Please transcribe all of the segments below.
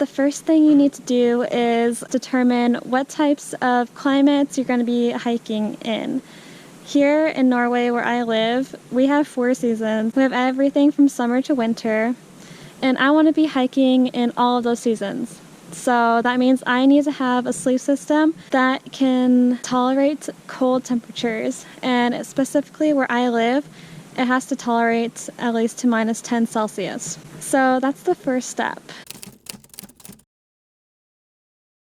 The first thing you need to do is determine what types of climates you're going to be hiking in. Here in Norway, where I live, we have 4 seasons. We have everything from summer to winter, and I want to be hiking in all of those seasons. So that means I need to have a sleep system that can tolerate cold temperatures, and specifically where I live, it has to tolerate at least to minus 10 Celsius. So that's the first step.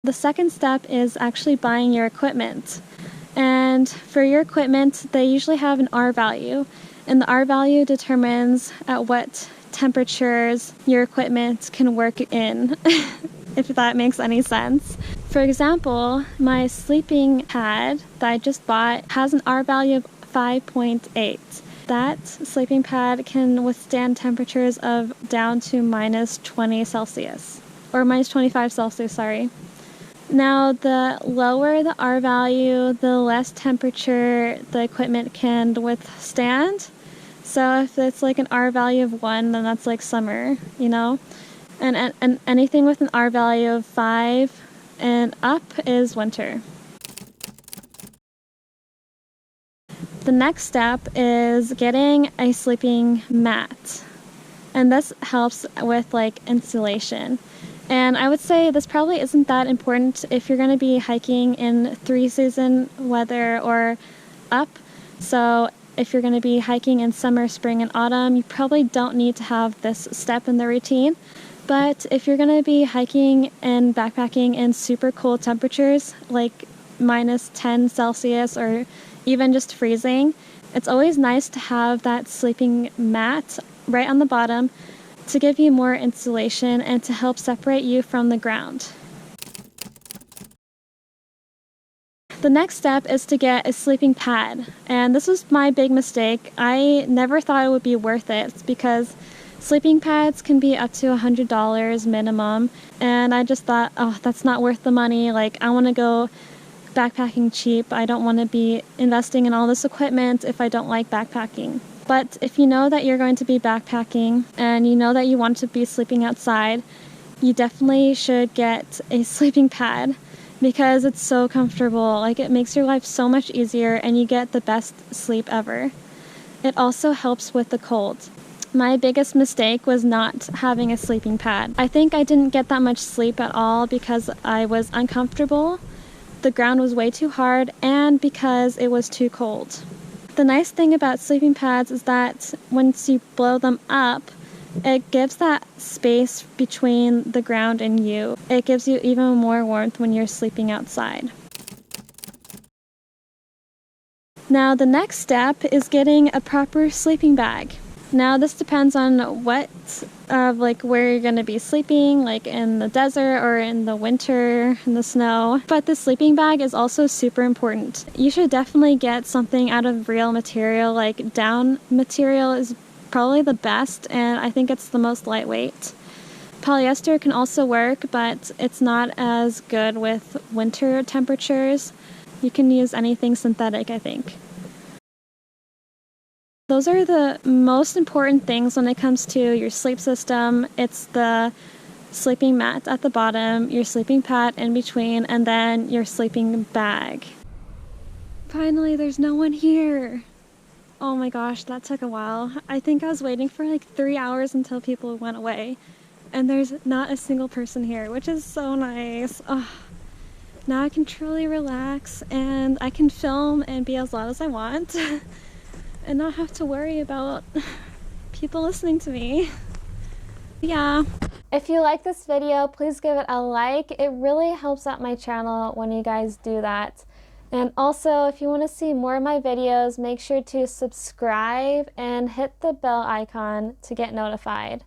The second step is actually buying your equipment. And for your equipment, they usually have an R value, and the R value determines at what temperatures your equipment can work in, if that makes any sense. For example, my sleeping pad that I just bought has an R value of 5.8. That sleeping pad can withstand temperatures of down to minus 20 Celsius, or minus 25 Celsius, sorry. Now, the lower the R value, the less temperature the equipment can withstand. So if it's like an R value of 1, then that's like summer, you know? And anything with an R value of 5 and up is winter. The next step is getting a sleeping mat. And this helps with like insulation. And I would say this probably isn't that important if you're going to be hiking in 3-season weather or up. So if you're going to be hiking in summer, spring, and autumn, you probably don't need to have this step in the routine. But if you're going to be hiking and backpacking in super cold temperatures, like minus 10 Celsius or even just freezing, it's always nice to have that sleeping mat right on the bottom to give you more insulation and to help separate you from the ground. The next step is to get a sleeping pad, and this was my big mistake. I never thought it would be worth it because sleeping pads can be up to $100 minimum, and I just thought, oh, that's not worth the money. Like, I want to go backpacking cheap. I don't want to be investing in all this equipment if I don't like backpacking. But if you know that you're going to be backpacking and you know that you want to be sleeping outside, you definitely should get a sleeping pad because it's so comfortable. Like, it makes your life so much easier and you get the best sleep ever. It also helps with the cold. My biggest mistake was not having a sleeping pad. I think I didn't get that much sleep at all because I was uncomfortable, the ground was way too hard, and because it was too cold. The nice thing about sleeping pads is that once you blow them up, it gives that space between the ground and you. It gives you even more warmth when you're sleeping outside. Now, the next step is getting a proper sleeping bag. Now, this depends on where you're going to be sleeping, like in the desert or in the winter, in the snow. But the sleeping bag is also super important. You should definitely get something out of real material, like down material is probably the best, and I think it's the most lightweight. Polyester can also work, but it's not as good with winter temperatures. You can use anything synthetic, I think. Those are the most important things when it comes to your sleep system. It's the sleeping mat at the bottom, your sleeping pad in between, and then your sleeping bag. Finally, there's no one here. Oh my gosh, that took a while. I think I was waiting for like 3 hours until people went away. And there's not a single person here, which is so nice. Oh, now I can truly relax and I can film and be as loud as I want. And not have to worry about people listening to me. Yeah. If you like this video, please give it a like. It really helps out my channel when you guys do that. And also, if you want to see more of my videos, make sure to subscribe and hit the bell icon to get notified.